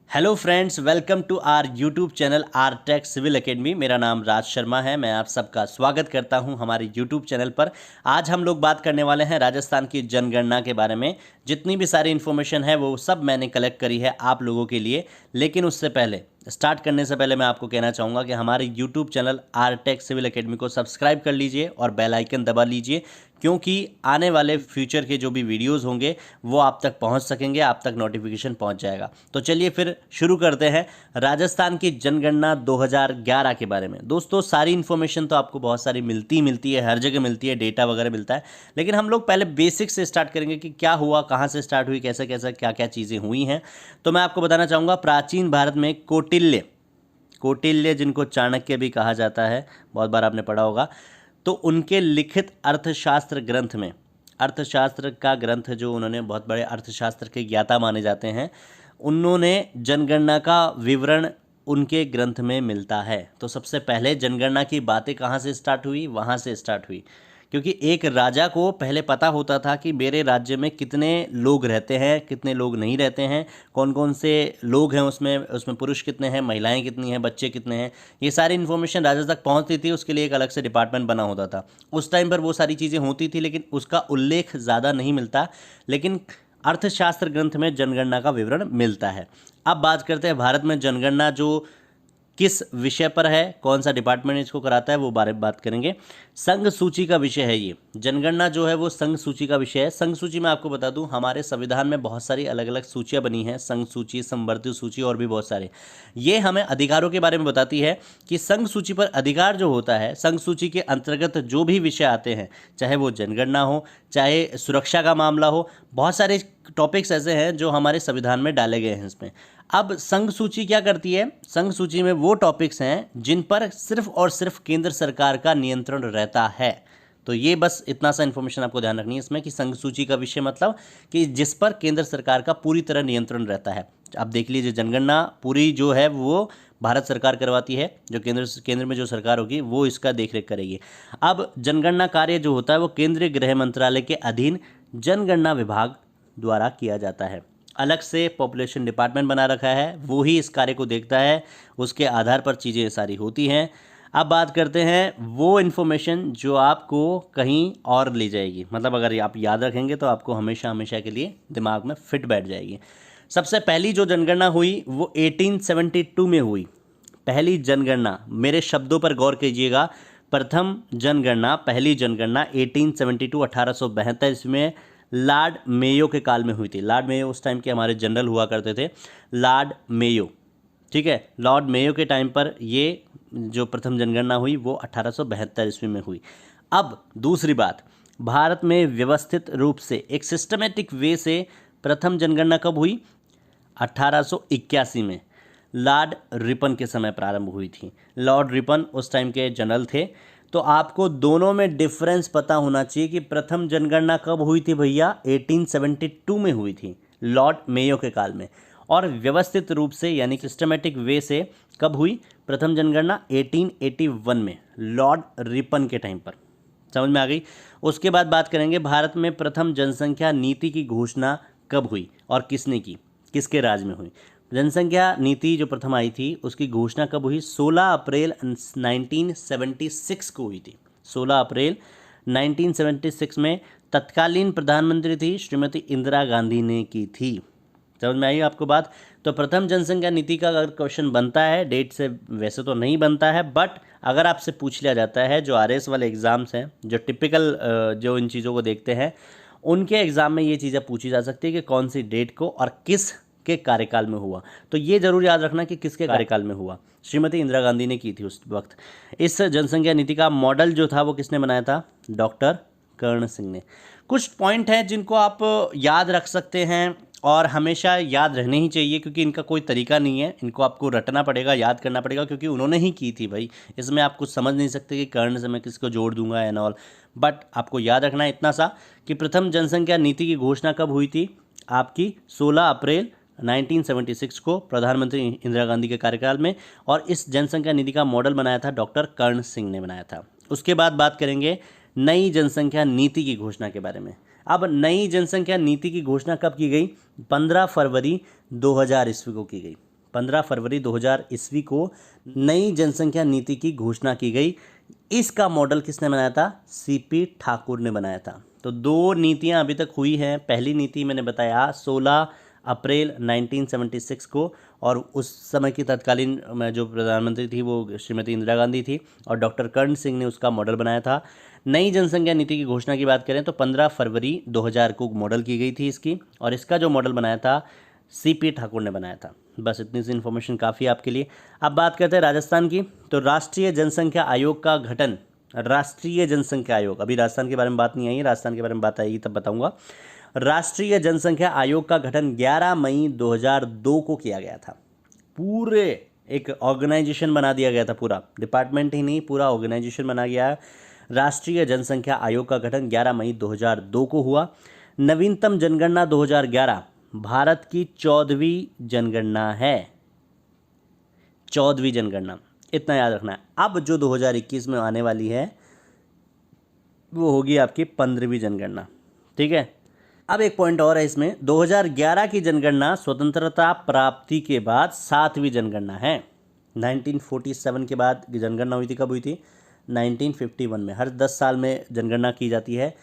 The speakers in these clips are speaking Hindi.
Hello friends, welcome to our YouTube channel R Tech Civil Academy. मेरा नाम राज शर्मा है। मैं आप सबका स्वागत करता हूं हमारे यूट्यूब चैनल पर। आज हम लोग बात करने वाले हैं राजस्थान की जनगणना के बारे में। जितनी भी सारी इन्फॉर्मेशन है वो सब मैंने कलेक्ट करी है आप लोगों के लिए। लेकिन उससे पहले स्टार्ट करने से पहले मैं आपको कहना चाहूँगा कि हमारे YouTube channel R Tech Civil Academy को सब्सक्राइब कर लीजिए और बेल आइकन दबा लीजिए, क्योंकि आने वाले फ्यूचर के जो भी वीडियोस होंगे वो आप तक पहुंच सकेंगे, आप तक नोटिफिकेशन पहुंच जाएगा। तो चलिए फिर शुरू करते हैं राजस्थान की जनगणना 2011 के बारे में। दोस्तों, सारी इन्फॉर्मेशन तो आपको बहुत सारी मिलती है, हर जगह मिलती है, डेटा वगैरह मिलता है। लेकिन हम लोग पहले बेसिक से स्टार्ट करेंगे कि क्या हुआ, कहाँ से स्टार्ट हुई, कैसे कैसे क्या क्या चीज़ें हुई हैं। तो मैं आपको बताना चाहूँगा, प्राचीन भारत में कौटिल्य जिनको चाणक्य भी कहा जाता है, बहुत बार आपने पढ़ा होगा, तो उनके लिखित अर्थशास्त्र ग्रंथ में, अर्थशास्त्र का ग्रंथ जो उन्होंने, बहुत बड़े अर्थशास्त्र के ज्ञाता माने जाते हैं, उन्होंने जनगणना का विवरण उनके ग्रंथ में मिलता है। तो सबसे पहले जनगणना की बातें कहाँ से स्टार्ट हुई, वहाँ से स्टार्ट हुई। क्योंकि एक राजा को पहले पता होता था कि मेरे राज्य में कितने लोग रहते हैं, कितने लोग नहीं रहते हैं, कौन कौन से लोग हैं उसमें उसमें पुरुष कितने हैं, महिलाएं कितनी हैं, बच्चे कितने हैं। ये सारी इन्फॉर्मेशन राजा तक पहुंचती थी। उसके लिए एक अलग से डिपार्टमेंट बना होता था। उस टाइम पर वो सारी चीज़ें होती थी, लेकिन उसका उल्लेख ज़्यादा नहीं मिलता। लेकिन अर्थशास्त्र ग्रंथ में जनगणना का विवरण मिलता है। अब बात करते हैं भारत में जनगणना जो किस विषय पर है, कौन सा डिपार्टमेंट इसको कराता है, वो बारे में बात करेंगे। संघ सूची का विषय है ये। जनगणना जो है वो संघ सूची का विषय है। संघ सूची में आपको बता दूं, हमारे संविधान में बहुत सारी अलग अलग सूचियां बनी हैं, संघ सूची, संवर्धित सूची और भी बहुत सारे। ये हमें अधिकारों के बारे में बताती है कि संघ सूची पर अधिकार जो होता है, संघ सूची के अंतर्गत जो भी विषय आते हैं, चाहे वो जनगणना हो, चाहे सुरक्षा का मामला हो, बहुत सारे टॉपिक्स ऐसे हैं जो हमारे संविधान में डाले गए हैं इसमें। अब संघ सूची क्या करती है? संघ सूची में वो टॉपिक्स हैं जिन पर सिर्फ और सिर्फ केंद्र सरकार का नियंत्रण रहता है। तो ये बस इतना सा इन्फॉर्मेशन आपको ध्यान रखनी है इसमें कि संघ सूची का विषय मतलब कि जिस पर केंद्र सरकार का पूरी तरह नियंत्रण रहता है। आप देख लीजिए, जनगणना पूरी जो है वो भारत सरकार करवाती है। जो केंद्र में जो सरकार होगी वो इसका देखरेख करेगी। अब जनगणना कार्य जो होता है वो केंद्रीय गृह मंत्रालय के अधीन जनगणना विभाग द्वारा किया जाता है। अलग से पॉपुलेशन डिपार्टमेंट बना रखा है, वो ही इस कार्य को देखता है। उसके आधार पर चीज़ें सारी होती हैं। अब बात करते हैं वो इन्फॉर्मेशन जो आपको कहीं और ले जाएगी, मतलब अगर आप याद रखेंगे तो आपको हमेशा हमेशा के लिए दिमाग में फिट बैठ जाएगी। सबसे पहली जो जनगणना हुई वो 1872 में हुई। पहली जनगणना, मेरे शब्दों पर गौर कीजिएगा, प्रथम जनगणना, पहली जनगणना 1872 1872 इसमें लॉर्ड मेयो के काल में हुई थी। लॉर्ड मेयो उस टाइम के हमारे जनरल हुआ करते थे, लॉर्ड मेयो, ठीक है। लॉर्ड मेयो के टाइम पर ये जो प्रथम जनगणना हुई वो 1872 ईस्वी में हुई। अब दूसरी बात, भारत में व्यवस्थित रूप से एक सिस्टमेटिक वे से प्रथम जनगणना कब हुई? 1881 में लॉर्ड रिपन के समय प्रारंभ हुई थी। लॉर्ड रिपन उस टाइम के जनरल थे। तो आपको दोनों में डिफरेंस पता होना चाहिए कि प्रथम जनगणना कब हुई थी भैया? 1872 में हुई थी, लॉर्ड मेयो के काल में। और व्यवस्थित रूप से यानी सिस्टमेटिक वे से कब हुई प्रथम जनगणना? 1881 में, लॉर्ड रिपन के टाइम पर। समझ में आ गई? उसके बाद बात करेंगे भारत में प्रथम जनसंख्या नीति की घोषणा कब हुई और किसने की, किसके राज में हुई। जनसंख्या नीति जो प्रथम आई थी उसकी घोषणा कब हुई? 16 अप्रैल 1976 को हुई थी। 16 अप्रैल 1976 में तत्कालीन प्रधानमंत्री थी श्रीमती इंदिरा गांधी ने की थी। समझ में आई आपको बात? तो प्रथम जनसंख्या नीति का अगर क्वेश्चन बनता है, डेट से वैसे तो नहीं बनता है, बट अगर आपसे पूछ लिया जाता है, जो आरएस वाले एग्ज़ाम्स हैं, जो टिपिकल जो इन चीज़ों को देखते हैं, उनके एग्ज़ाम में ये चीज़ें पूछी जा सकती है कि कौन सी डेट को और किस के कार्यकाल में हुआ। तो ये जरूर याद रखना कि किसके कार्यकाल में हुआ। श्रीमती इंदिरा गांधी ने की थी उस वक्त। इस जनसंख्या नीति का मॉडल जो था वो किसने बनाया था? डॉक्टर कर्ण सिंह ने। कुछ पॉइंट हैं जिनको आप याद रख सकते हैं और हमेशा याद रहने ही चाहिए, क्योंकि इनका कोई तरीका नहीं है, इनको आपको रटना पड़ेगा, याद करना पड़ेगा, क्योंकि उन्होंने ही की थी भाई। इसमें आप कुछ समझ नहीं सकते कि कर्ण से मैं किसको जोड़ दूंगा एंड ऑल। बट आपको याद रखना है इतना सा कि प्रथम जनसंख्या नीति की घोषणा कब हुई थी? आपकी 16 अप्रैल 1976 को प्रधानमंत्री इंदिरा गांधी के कार्यकाल में। और इस जनसंख्या नीति का मॉडल बनाया था डॉक्टर कर्ण सिंह ने बनाया था। उसके बाद बात करेंगे नई जनसंख्या नीति की घोषणा के बारे में। अब नई जनसंख्या नीति की घोषणा कब की गई? 15 फरवरी 2000 ईस्वी को की गई। 15 फरवरी 2000 ईस्वी को नई जनसंख्या नीति की घोषणा की गई। इसका मॉडल किसने बनाया था? सीपी ठाकुर ने बनाया था। तो 2 नीतियां अभी तक हुई हैं। पहली नीति मैंने बताया 16 अप्रैल 1976 को, और उस समय की तत्कालीन जो प्रधानमंत्री थी वो श्रीमती इंदिरा गांधी थी, और डॉक्टर कर्ण सिंह ने उसका मॉडल बनाया था। नई जनसंख्या नीति की घोषणा की बात करें तो 15 फरवरी 2000 को मॉडल की गई थी इसकी, और इसका जो मॉडल बनाया था सीपी ठाकुर ने बनाया था। बस इतनी सी इन्फॉर्मेशन काफ़ी है आपके लिए। अब बात करते हैं राजस्थान की। तो राष्ट्रीय जनसंख्या आयोग का गठन, राष्ट्रीय जनसंख्या आयोग, अभी राजस्थान के बारे में बात नहीं आई है, राजस्थान के बारे में बात आएगी तब बताऊंगा। राष्ट्रीय जनसंख्या आयोग का गठन 11 मई 2002 को किया गया था। पूरे एक ऑर्गेनाइजेशन बना दिया गया था, पूरा डिपार्टमेंट ही नहीं, पूरा ऑर्गेनाइजेशन बना गया। राष्ट्रीय जनसंख्या आयोग का गठन 11 मई 2002 को हुआ। नवीनतम जनगणना 2011 भारत की 14वीं जनगणना है, 14वीं जनगणना, इतना याद रखना है। अब जो 2021 में आने वाली है वो होगी आपकी 15वीं जनगणना, ठीक है। अब एक पॉइंट और है इसमें, 2011 की जनगणना स्वतंत्रता प्राप्ति के बाद 7वीं जनगणना है। 1947 के बाद जनगणना हुई थी, कब हुई थी? 1951 में। हर 10 साल में जनगणना की जाती है,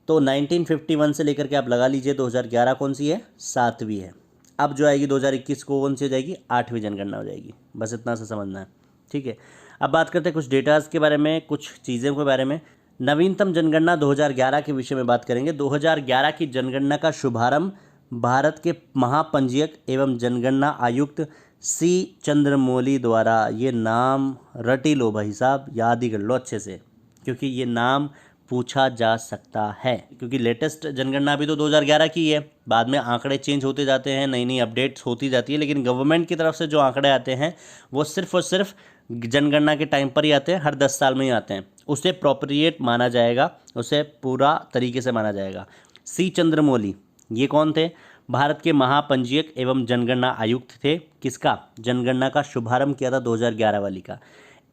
तो 1951 से लेकर के आप लगा लीजिए 2011 कौन सी है? 7वीं है। अब जो आएगी 2021 को कौन सी हो जाएगी? 8वीं जनगणना हो जाएगी। बस इतना सा समझना है, ठीक है। अब बात करते हैं कुछ डेटाज के बारे में, कुछ चीज़ों के बारे में। नवीनतम जनगणना 2011 के विषय में बात करेंगे। 2011 की जनगणना का शुभारंभ भारत के महापंजीयक एवं जनगणना आयुक्त सी चंद्रमौली द्वारा, ये नाम रटी लो भाई साहब, याद ही कर लो अच्छे से, क्योंकि ये नाम पूछा जा सकता है, क्योंकि लेटेस्ट जनगणना भी तो 2011 की है। बाद में आंकड़े चेंज होते जाते हैं, नई नई अपडेट्स होती जाती है, लेकिन गवर्नमेंट की तरफ से जो आंकड़े आते हैं वो सिर्फ और सिर्फ जनगणना के टाइम पर ही आते हैं, हर 10 साल में ही आते हैं। उसे प्रोप्रिएट माना जाएगा, उसे पूरा तरीके से माना जाएगा। सी चंद्रमौली ये कौन थे? भारत के महापंजीयक एवं जनगणना आयुक्त थे। किसका? जनगणना का शुभारंभ किया था 2011 वाली का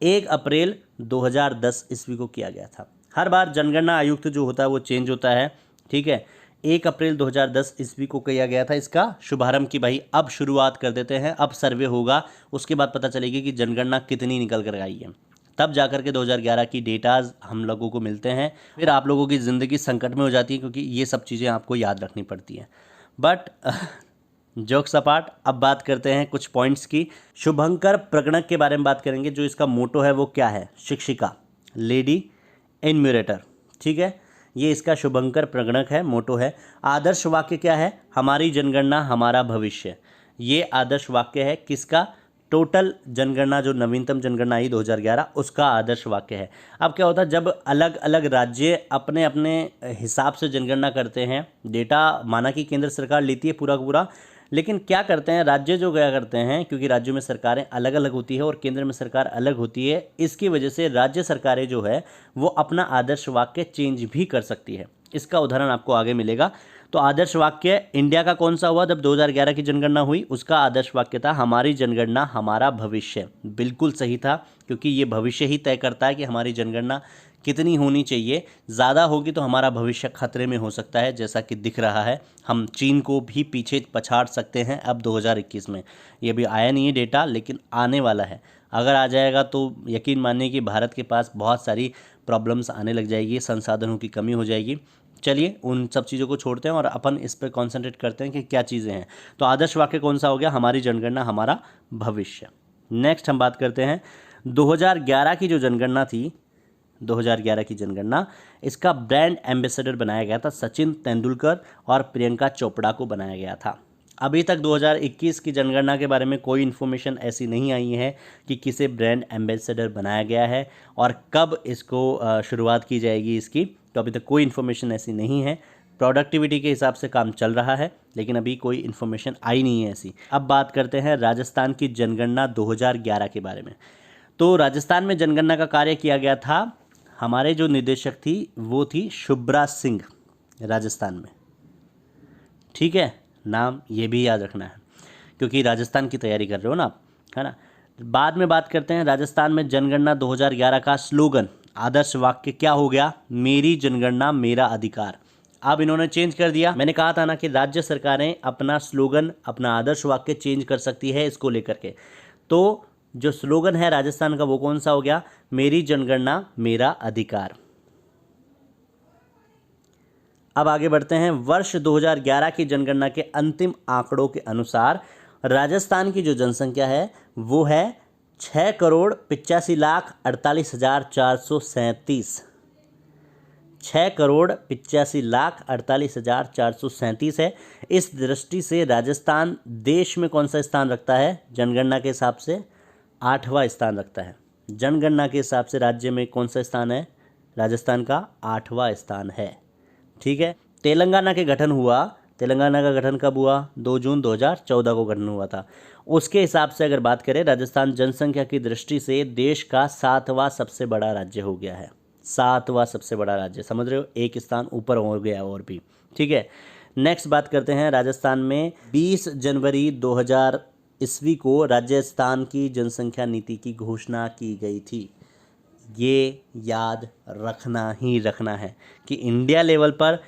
1 अप्रैल 2010 ईस्वी को किया गया था। हर बार जनगणना आयुक्त जो होता है वो चेंज होता है, ठीक है। 1 अप्रैल 2010 ईस्वी को किया गया था इसका शुभारंभ, की भाई अब शुरुआत कर देते हैं, अब सर्वे होगा, उसके बाद पता चलेगी कि जनगणना कितनी निकल कर आई है, तब जाकर के 2011 की डेटाज हम लोगों को मिलते हैं। फिर आप लोगों की ज़िंदगी संकट में हो जाती है, क्योंकि ये सब चीज़ें आपको याद रखनी पड़ती हैं। बट जोक्स अपार्ट, अब बात करते हैं कुछ पॉइंट्स की। शुभंकर प्रगणक के बारे में बात करेंगे। जो इसका मोटो है वो क्या है? शिक्षिका, लेडी इनम्यूरेटर, ठीक है। ये इसका शुभंकर प्रगणक है, मोटो है। आदर्श वाक्य क्या है? हमारी जनगणना हमारा भविष्य। ये आदर्श वाक्य है किसका? टोटल जनगणना जो नवीनतम जनगणना आई 2011 उसका आदर्श वाक्य है। अब क्या होता है, जब अलग अलग राज्य अपने अपने हिसाब से जनगणना करते हैं, डेटा माना कि केंद्र सरकार लेती है पूरा पूरा, लेकिन क्या करते हैं राज्य जो क्या करते हैं, क्योंकि राज्यों में सरकारें अलग अलग होती है और केंद्र में सरकार अलग होती है, इसकी वजह से राज्य सरकारें जो है वो अपना आदर्श वाक्य चेंज भी कर सकती है। इसका उदाहरण आपको आगे मिलेगा। तो आदर्श वाक्य इंडिया का कौन सा हुआ जब 2011 की जनगणना हुई? उसका आदर्श वाक्य था हमारी जनगणना हमारा भविष्य। बिल्कुल सही था, क्योंकि ये भविष्य ही तय करता है कि हमारी जनगणना कितनी होनी चाहिए। ज़्यादा होगी तो हमारा भविष्य खतरे में हो सकता है, जैसा कि दिख रहा है। हम चीन को भी पीछे पछाड़ सकते हैं अब 2021 में। ये भी आया नहीं है डेटा, लेकिन आने वाला है। अगर आ जाएगा तो यकीन मानिए कि भारत के पास बहुत सारी प्रॉब्लम्स आने लग जाएगी, संसाधनों की कमी हो जाएगी। चलिए उन सब चीज़ों को छोड़ते हैं और अपन इस पर कॉन्सेंट्रेट करते हैं कि क्या चीज़ें हैं। तो आदर्श वाक्य कौन सा हो गया? हमारी जनगणना हमारा भविष्य। नेक्स्ट हम बात करते हैं 2011 की जो जनगणना थी, 2011 की जनगणना, इसका ब्रांड एम्बेसडर बनाया गया था सचिन तेंदुलकर और प्रियंका चोपड़ा को बनाया गया था। अभी तक 2021 की जनगणना के बारे में कोई इन्फॉर्मेशन ऐसी नहीं आई है कि किसे ब्रांड एम्बेसडर बनाया गया है और कब इसको शुरुआत की जाएगी इसकी, तो अभी तक कोई इन्फॉर्मेशन ऐसी नहीं है। प्रोडक्टिविटी के हिसाब से काम चल रहा है, लेकिन अभी कोई इन्फॉर्मेशन आई नहीं है ऐसी। अब बात करते हैं राजस्थान की जनगणना 2011 के बारे में। तो राजस्थान में जनगणना का कार्य किया गया था, हमारे जो निदेशक थी वो थी शुभ्रा सिंह, राजस्थान में, ठीक है। नाम ये भी याद रखना है, क्योंकि राजस्थान की तैयारी कर रहे हो ना आप, है ना। बाद में बात करते हैं राजस्थान में जनगणना 2011 का स्लोगन, आदर्श वाक्य क्या हो गया? मेरी जनगणना मेरा अधिकार। अब इन्होंने चेंज कर दिया। मैंने कहा था ना कि राज्य सरकारें अपना स्लोगन, अपना आदर्श वाक्य चेंज कर सकती है इसको लेकर के। तो जो स्लोगन है राजस्थान का वो कौन सा हो गया? मेरी जनगणना मेरा अधिकार। अब आगे बढ़ते हैं। वर्ष 2011 की जनगणना के अंतिम आंकड़ों के अनुसार राजस्थान की जो जनसंख्या है वो है 6,85,48,437। 6,85,48,437 है। इस दृष्टि से राजस्थान देश में कौन सा स्थान रखता है? जनगणना के हिसाब से 8वां स्थान रखता है। जनगणना के हिसाब से राज्य में कौन सा स्थान है? राजस्थान का 8वां स्थान है। ठीक है। तेलंगाना के गठन हुआ, तेलंगाना का गठन कब हुआ? 2 जून 2014 को गठन हुआ था। उसके हिसाब से अगर बात करें, राजस्थान जनसंख्या की दृष्टि से देश का 7वां सबसे बड़ा राज्य हो गया है। 7वां सबसे बड़ा राज्य, समझ रहे हो? एक स्थान ऊपर हो गया और भी। ठीक है। नेक्स्ट बात करते हैं। राजस्थान में 20 जनवरी 2000 ईस्वी को राजस्थान की जनसंख्या नीति की घोषणा की गई थी। ये याद रखना ही रखना है कि इंडिया लेवल पर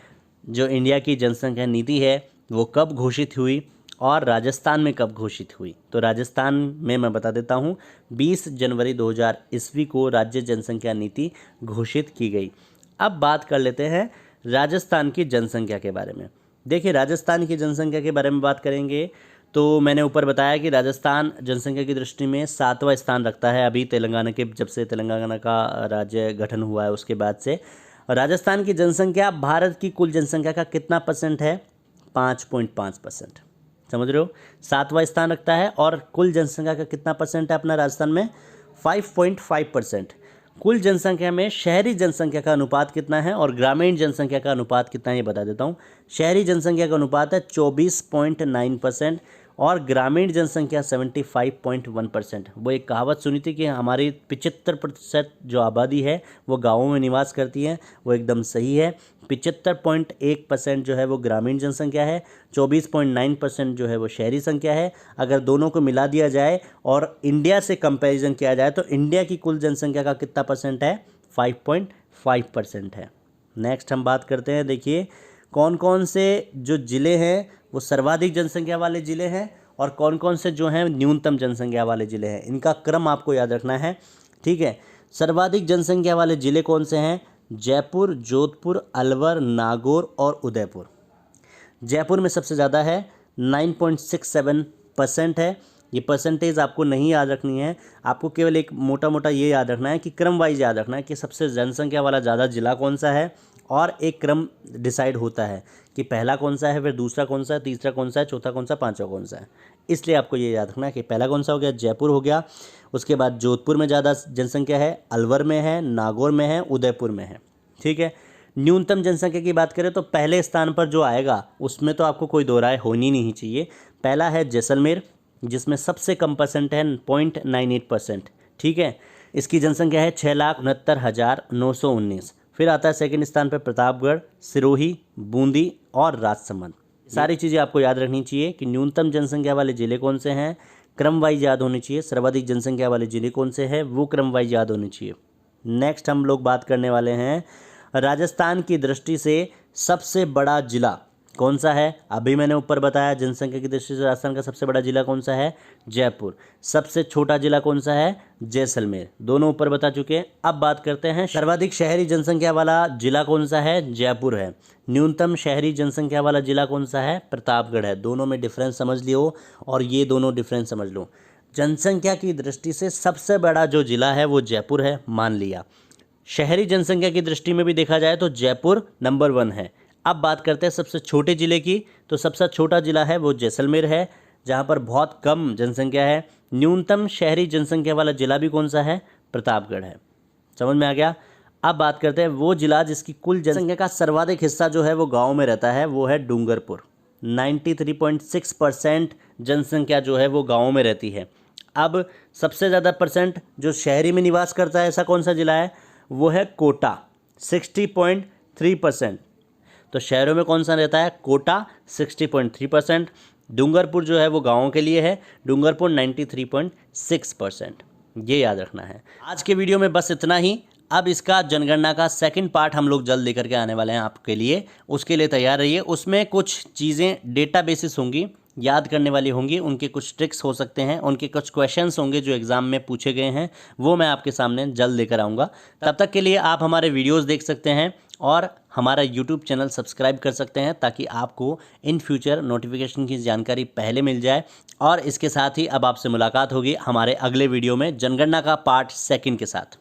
जो इंडिया की जनसंख्या नीति है वो कब घोषित हुई और राजस्थान में कब घोषित हुई। तो राजस्थान में मैं बता देता हूँ, 20 जनवरी 2000 ईस्वी को राज्य जनसंख्या नीति घोषित की गई। अब बात कर लेते हैं राजस्थान की जनसंख्या के बारे में। देखिए, राजस्थान की जनसंख्या के बारे में बात करेंगे तो मैंने ऊपर बताया कि राजस्थान जनसंख्या की दृष्टि में 7वां स्थान रखता है। अभी तेलंगाना के, जब से तेलंगाना का राज्य गठन हुआ है उसके बाद से राजस्थान की जनसंख्या भारत की कुल जनसंख्या का कितना परसेंट है? 5.5%। समझ रहे हो? 7वां स्थान रखता है। और कुल जनसंख्या का कितना परसेंट है अपना राजस्थान में? 5.5%। कुल जनसंख्या में शहरी जनसंख्या का अनुपात कितना है और ग्रामीण जनसंख्या का अनुपात कितना है ये बता देता हूँ। शहरी जनसंख्या का अनुपात है 24.9% और ग्रामीण जनसंख्या 75.1%। वो एक कहावत सुनी थी कि हमारी 75% जो आबादी है वो गाँवों में निवास करती है, वो एकदम सही है। 75.1% जो है वो ग्रामीण जनसंख्या है, 24.9% जो है वो शहरी संख्या है। अगर दोनों को मिला दिया जाए और इंडिया से कंपैरिजन किया जाए तो इंडिया की कुल जनसंख्या का कितना परसेंट है? 5.5% है। नेक्स्ट हम बात करते हैं। देखिए, कौन कौन से जो ज़िले हैं वो सर्वाधिक जनसंख्या वाले ज़िले हैं और कौन कौन से जो हैं न्यूनतम जनसंख्या वाले ज़िले हैं। इनका क्रम आपको याद रखना है। ठीक है। सर्वाधिक जनसंख्या वाले ज़िले कौन से हैं? जयपुर, जोधपुर, अलवर, नागौर और उदयपुर। जयपुर में सबसे ज़्यादा है, 9.67% है। ये परसेंटेज आपको नहीं याद रखनी है, आपको केवल एक मोटा मोटा ये याद रखना है कि क्रम वाइज याद रखना है कि सबसे जनसंख्या वाला ज़्यादा जिला कौन सा है और एक क्रम डिसाइड होता है कि पहला कौन सा है, फिर दूसरा कौन सा है, तीसरा कौन सा है, चौथा कौन सा, पांचवा कौन सा है। इसलिए आपको ये याद रखना है कि पहला कौन सा हो गया? जयपुर हो गया। उसके बाद जोधपुर में ज़्यादा जनसंख्या है, अलवर में है, नागौर में है, उदयपुर में है। ठीक है। न्यूनतम जनसंख्या की बात करें तो पहले स्थान पर जो आएगा उसमें तो आपको कोई दो राय होनी नहीं चाहिए। पहला है जैसलमेर, जिसमें सबसे कम परसेंट है 0.98%। ठीक है। इसकी जनसंख्या है 6,69,919। फिर आता है सेकंड स्थान पर प्रतापगढ़, सिरोही, बूंदी और राजसमंद। सारी चीज़ें आपको याद रखनी चाहिए कि न्यूनतम जनसंख्या वाले ज़िले कौन से हैं, क्रम वाइज याद होनी चाहिए। सर्वाधिक जनसंख्या वाले ज़िले कौन से हैं वो क्रम वाइज याद होनी चाहिए। नेक्स्ट हम लोग बात करने वाले हैं राजस्थान की दृष्टि से सबसे बड़ा जिला कौन सा है। अभी मैंने ऊपर बताया जनसंख्या की दृष्टि से राजस्थान का सबसे बड़ा जिला कौन सा है? जयपुर। सबसे छोटा जिला कौन सा है? जैसलमेर। दोनों ऊपर बता चुके हैं। अब बात करते हैं सर्वाधिक शहरी जनसंख्या वाला जिला कौन सा है? जयपुर है। न्यूनतम शहरी जनसंख्या वाला जिला कौन सा है? प्रतापगढ़ है। दोनों में डिफरेंस समझ लियो और ये दोनों डिफरेंस समझ लो। जनसंख्या की दृष्टि से सबसे बड़ा जो जिला है वो जयपुर है, मान लिया। शहरी जनसंख्या की दृष्टि में भी देखा जाए तो जयपुर नंबर 1 है। अब बात करते हैं सबसे छोटे ज़िले की, तो सबसे छोटा ज़िला है वो जैसलमेर है, जहाँ पर बहुत कम जनसंख्या है। न्यूनतम शहरी जनसंख्या वाला ज़िला भी कौन सा है? प्रतापगढ़ है। समझ में आ गया। अब बात करते हैं वो ज़िला जिसकी कुल जनसंख्या का सर्वाधिक हिस्सा जो है वो गाँव में रहता है, वो है डूंगरपुर। 93.6% जनसंख्या जो है वो गाँव में रहती है। अब सबसे ज़्यादा परसेंट जो शहरी में निवास करता है, ऐसा कौन सा ज़िला है? वो है कोटा, 60.3%। तो शहरों में कौन सा रहता है? कोटा 60.3%। डूंगरपुर जो है वो गाँवों के लिए है, डूंगरपुर 93.6%। ये याद रखना है। आज के वीडियो में बस इतना ही। अब इसका जनगणना का सेकंड पार्ट हम लोग जल्द लेकर के आने वाले हैं आपके लिए, उसके लिए तैयार रहिए। उसमें कुछ चीज़ें डेटा बेसिस होंगी, याद करने वाली होंगी, उनके कुछ ट्रिक्स हो सकते हैं, उनके कुछ क्वेश्चंस होंगे जो एग्ज़ाम में पूछे गए हैं, वो मैं आपके सामने जल्द लेकर आऊँगा। तब तक के लिए आप हमारे वीडियोस देख सकते हैं और हमारा यूट्यूब चैनल सब्सक्राइब कर सकते हैं, ताकि आपको इन फ्यूचर नोटिफिकेशन की जानकारी पहले मिल जाए। और इसके साथ ही अब आपसे मुलाकात होगी हमारे अगले वीडियो में जनगणना का पार्ट 2 के साथ।